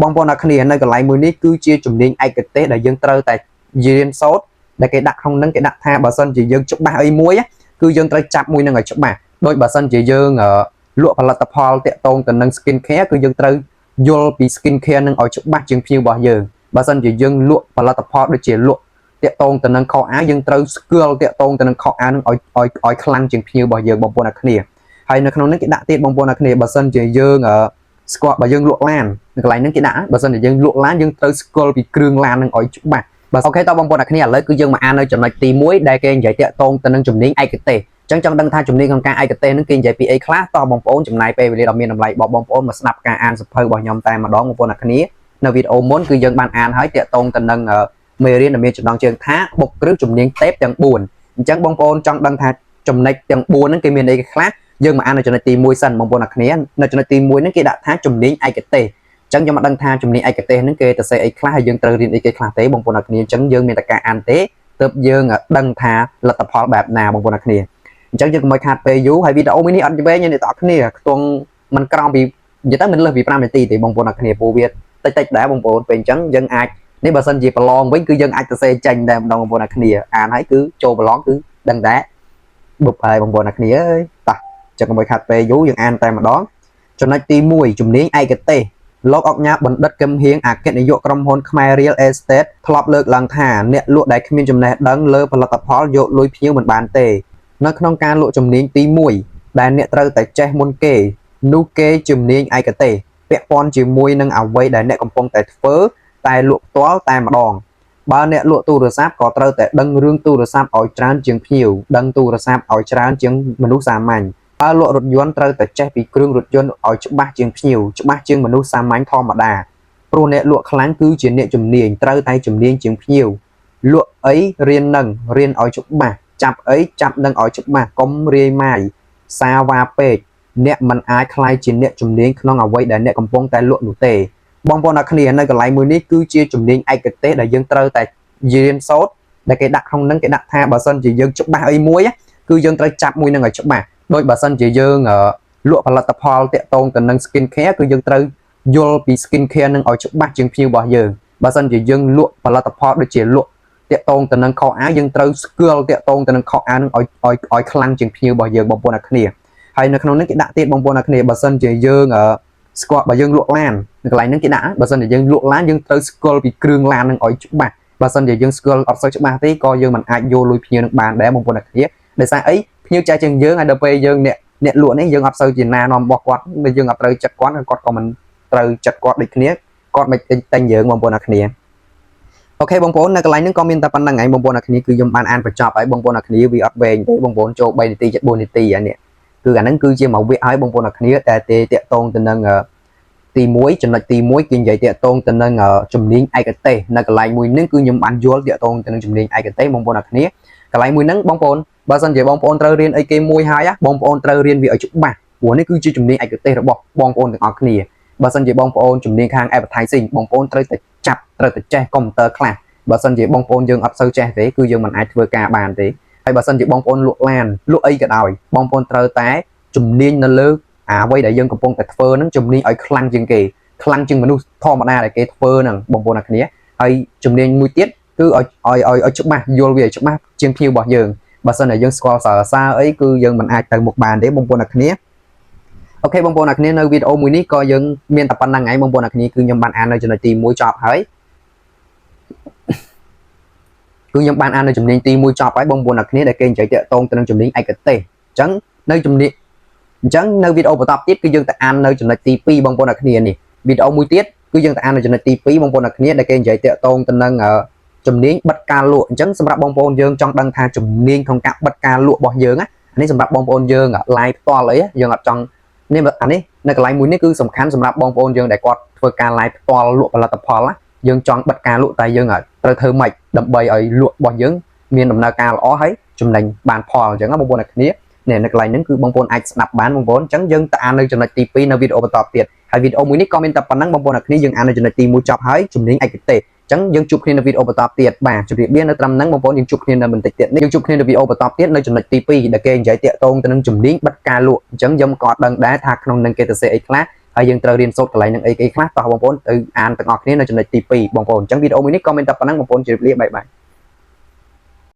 បងប្អូនអ្នកគ្នានៅកន្លែងមួយនេះគឺជាជំនាញឯកទេសដែលយើងត្រូវតែរៀនសូត្រដែលគេដាក់ក្នុងនឹងគេដាក់ថាបើសិនជាយើងច្បាស់អីមួយគឺយើងត្រូវចាប់មួយនឹងឲ្យច្បាស់ដូចបើសិនជាយើងលក់ផលិតផលតាក់ទងទៅនឹង skin care គឺយើងត្រូវយល់ពី skin care នឹងឲ្យច្បាស់ជាងភ្ញៀវរបស់យើងបើសិនជាយើងលក់ផលិតផលដូចជាលក់តាក់ទងទៅនឹងខោអាវយើងត្រូវស្គាល់តាក់ទងទៅនឹងខោអាវនឹងឲ្យខ្លាំងជាងភ្ញៀវរបស់យើងបងប្អូនអ្នកគ្នាហើយនៅក្នុងនេះគេដាក់ទៀតបងប្អូនអ្នកគ្នាបើសិនជាយើងស្គាល់បើយើងលក់ឡាននៅកន្លែងហ្នឹងគេដាក់បើសិនជាយើងលក់ឡានយើងត្រូវស្គាល់ពីគ្រឿងឡាននឹងឲ្យច្បាស់បាទអូខេតើបងប្អូនអ្នកគ្នាឥឡូវគឺយើងមកអាននៅចំណុចទី1ដែលគេនិយាយតាក់ទងទៅនឹងជំនាញឯកទេសអញ្ចឹងចង់ដឹងថាជំនាញក្នុងការឯកទេសហ្នឹងគេនិយាយពីអីខ្លះតើបងប្អូនចំណាយពេលវេលាដ៏មានតម្លៃរបស់បងប្អូនមកស្ដាប់ការអានសៀវភៅរបស់ខ្ញុំតែម្ដងបងប្អូនអ្នកគ្នានៅវីដេអូមុនគឺយើងបានអានហើយតាក់ទងទៅនឹងមេរៀនដែលមានចំណងជើងថាបុកគ្រឹះជំនាញទេពទាំង4អញ្ចឹងបងប្អូនចង់ដឹងថាចំណុចទាំង4ហ្នឹងគេមានអីខ្លះយើងមកអាននៅចំណុចទី1សិនបងប្អូនអ្នកគ្នានៅចំណុចទី1ហ្នឹងគេដាក់ថាជំនាញឯកទេសអញ្ចឹងខ្ញុំមកដឹងថាជំនាញឯកទេសហ្នឹងគេទៅសេអីខ្លះហើយយើងត្រូវរៀនអីគេខ្លះទេបងប្អូនអ្នកគ្នាអញ្ចឹងយើងមានតែការអានទេទើបយើងដឹងថាលទ្ធផលបែបណាបងប្អូនអ្នកគ្នាអញ្ចឹងយើងកុំឲ្យខាតពេលយូរហើយវីដេអូនេះអត់វែងទេអ្នកទាំងអស់គ្នាខ្ទង់មិនក្រោមពីនិយាយទៅមិនលើសពី5នាទីទេបងប្អូនអ្នកគ្នាព្រោះវាតិចដែរបងប្អូនពេលអញ្ចឹងយើងអាចនេះបើសិនជាប្រឡងវិញគឺយើងអាចទៅសេចេញតែម្ដងបងប្អូនអ្នកគ្នាអានហើយគឺចូលប្រឡងគឺដឹងតែបុកហើយបងប្អូនអ្នកគ្នាអើយតោះចឹងកុំឲ្យខាត់ពេលយូរយើងអានតែម្ដងចំណុចទី1ជំនាញឯកទេសលោកអុកញ៉ាបណ្ឌិតកឹមហៀងអគ្គនាយកក្រុមហ៊ុនខ្មែរ Real Estate ធ្លាប់លើកឡើងថាអ្នកលក់ដែលគ្មានចំណេះដឹងលើផលិតផលយកលុយភ្ញៀវមិនបានទេនៅក្នុងការលក់ជំនាញទី1ដែលអ្នកត្រូវតែចេះមុនគេនោះគេជំនាញឯកទេសពាក់ព័ន្ធជាមួយនឹងអ្វីដែលអ្នកកំពុងតែធ្វើតែលក់ផ្ទាល់តែម្ដងបើអ្នកលក់ទូរស័ព្ទក៏ត្រូវតែដឹងរឿងទូរស័ព្ទឲ្យច្រើនជាងភ្ញៀវដឹងទូរស័ព្ទឲ្យច្រើនជាងមនុស្សសាមញ្ញបើលក់រថយន្តត្រូវតែចេះពីគ្រឿងរថយន្តឲ្យច្បាស់ជាងភ្ញៀវច្បាស់ជាងមនុស្សសាមញ្ញធម្មតាព្រោះអ្នកលក់ខ្លាំងគឺជាអ្នកជំនាញត្រូវតែជំនាញជាងភ្ញៀវលក់អីរៀននឹងរៀនឲ្យច្បាស់ចាប់អីចាប់នឹងឲ្យច្បាស់កុំរាយម៉ាយសាវ៉ាពេកអ្នកមិនអាចខ្លាយជាអ្នកជំនាញក្នុងអ្វីដែលអ្នកកំពុងតែលក់នោះទេបងប្អូនអ្នកគ្នានៅកន្លែងមួយនេះគឺជាជំនាញឯកទេសដែលយើងត្រូវតែរៀនសូត្រដែលគេដាក់ក្នុងនឹងគេដាក់ថាបើសិនជាយើងច្បាស់អីមួយគឺយើងត្រូវចាប់មួយនឹងឲ្យច្បាស់ដូចបើសិនជាយើងលក់ផលិតផលតាក់ទងទៅនឹង skin care គឺយើងត្រូវយល់ពី skin care នឹងឲ្យច្បាស់ជាងភ្ញៀវរបស់យើងបើសិនជាយើងលក់ផលិតផលដូចជាលក់តាក់ទងទៅនឹងខោអាវយើងត្រូវស្គាល់តាក់ទងទៅនឹងខោអាវនឹងឲ្យខ្លាំងជាងភ្ញៀវរបស់យើងបងប្អូនអ្នកគ្នាហើយនៅក្នុងនេះគេដាក់ទៀតបងប្អូនអ្នកគ្នាបើសិនជាយើងស្គាល់បើយើងលក់ឡាននៅកន្លែងហ្នឹងគេដាក់បើសិនជាយើងលក់ឡានយើងត្រូវស្គាល់ពីគ្រឿងឡាននឹងឲ្យច្បាស់បើសិនជាយើងស្គាល់អត់សូវច្បាស់ទេក៏យើងមិនអាចយកលុយភ្ញៀវនឹងបានដែរបងប្អូនអ្នកគ្នាដោយសារអីភ្ញៀវចាស់ជាងយើងហើយដល់ពេលយើងអ្នកលក់នេះយើងអត់សូវជាណានាំរបស់គាត់បើយើងអត់ត្រូវចិត្តគាត់គាត់ក៏មិនត្រូវចិត្តគាត់ដូចគ្នាគាត់មិនតែញយើងបងប្អូនអ្នកគ្នាអូខេបងប្អូននៅកន្លែងហ្នឹងក៏មានតែប៉ុណ្្នឹងហើយបងប្អូនអ្នកគ្នាគឺខ្ញុំបានអានបញ្ចប់ហើយបងប្អូនអ្នកគ្នាវាអត់វែងទេបងប្អូនចូល3នាទីជិត4នាទីអានេះគឺអាហ្នឹងជាមួយវគ្គហើយបងប្អូនអ្នកគ្នាតែតាក់ទងទៅនឹងទី1ចំណុចទី1គេនិយាយតាក់ទងទៅនឹងជំនាញឯកទេសនៅកន្លែងមួយហ្នឹងគឺខ្ញុំបានយល់តាក់ទងទៅនឹងជំនាញឯកទេសបងប្អូនអ្នកគ្នាកន្លែងមួយហ្នឹងបងប្អូនបើសិនជាបងប្អូនត្រូវរៀនអីគេមួយហើយបងប្អូនត្រូវរៀនវាឲ្យច្បាស់ព្រោះនេះគឺជាជំនាញឯកទេសរបស់បងប្អូនទាំងអស់គ្នាបើសិនជាបងប្អូនជំនាញខាង advertising បងប្អូនត្រូវតែចាប់ត្រូវតែចេះ computer ខ្លះបើសិនជាបងប្អូនយើងអត់សូវចេះទេគឺយើងមិនអាចធ្វើការបានទេហើយបើសិនជាបងប្អូនលក់ឡានលក់អីក៏ដោយបងប្អូនត្រូវតែជំនាញនៅលើអ្វីដែលយើងកំពុងតែធ្វើហ្នឹងជំនាញឲ្យខ្លាំងជាងគេខ្លាំងជាងមនុស្សធម្មតាដែលគេធ្វើហ្នឹងបងប្អូនអ្នកគ្នាហើយជំនាញមួយទៀតគឺឲ្យច្បាស់យល់វាឲ្យច្បាស់ជាងភ្ញៀវរបស់យើងបើសិនតែយើងស្គាល់សារអីគឺយើងមិនអាចទៅមុខបានទេបងប្អូនអ្នកគ្នាអូខេបងប្អូនអ្នកគ្នានៅវីដេអូមួយនេះក៏យើងមានតែប៉ុណ្្នឹងហើយបងប្អូនអ្នកគ្នាគឺខ្ញុំបានអាននៅចំណុចទី1ចប់ហើយគឺខ្ញុំបានអាននៅជំនាញទី1ចប់ហើយបងប្អូនអ្នកគ្នាដែលគេនិយាយតាក់ទងទៅនឹងជំនាញឯកទេសអញ្ចឹងនៅជំនាញអញ្ចឹងនៅវីដេអូបន្តទៀតគឺយើងទៅអាននៅចំណុចទី2បងប្អូនអ្នកគ្នានេះវីដេអូមួយទៀតគឺយើងទៅអាននៅចំណុចទី2បងប្អូនអ្នកគ្នាដែលគេនិយាយតាក់ទងទៅនឹងជំនាញបិទការលក់អញ្ចឹងសម្រាប់បងប្អូនយើងចង់ដឹងថាជំនាញក្នុងការបិទការលក់របស់យើងណានេះសម្រាប់បងប្អូនយើង live ផ្ទាល់អីយើងអត់ចង់នេះអានេះនៅកន្លែងមួយនេះគឺសំខាន់សម្រាប់បងប្អូនយើងដែលគាត់ធ្វើការ live ផ្ទាល់លក់ផលិតផលណាយើងចង់បិទការលក់តែយើងត្រូវធ្វើម៉េចដើម្បីឲ្យលក់របស់យើងមានដំណើរការល្អហើយចំណេញបានផលអញ្ចឹងណាបងប្អូនអ្នកគ្នានៅកន្លែងហ្នឹងគឺបងប្អូនអាចស្ដាប់បានបងប្អូនអញ្ចឹងយើងទៅអាននៅចំណុចទី2នៅវីដេអូបន្តទៀតហើយវីដេអូមួយនេះក៏មានតែប៉ុណ្ណឹងបងប្អូនអ្នកគ្នាយើងអាននៅចំណុចទី1ចប់ហើយជំនាញឯកទេសអញ្ចឹងយើងជួបគ្នានៅវីដេអូបន្តទៀតបាទជម្រាបលានៅត្រឹមហ្នឹងបងប្អូនយើងជួបគ្នានៅបន្តិចទៀតនេះយើងជួបគ្នានៅវីដេអូបន្តទៀតនៅចំណុចទី2ដែលគេនិយាយតាក់ទងទៅនឹងជំនាញបិទការលក់អញ្ចឹងខ្ញុំក៏អត់ដឹងដែរថាក្នុងនឹងគេទៅសេអីខ្លះ ហើយយើងត្រូវរៀនសូត្រកន្លែងនឹងអីខ្លះតោះបងប្អូនទៅអានទាំងអស់គ្នានៅចំណុចទី2បងប្អូនអញ្ចឹងវីដេអូមួយនេះក៏មានតែប៉ុណ្ណឹងបងប្អូនជម្រាបលាបាយបាយ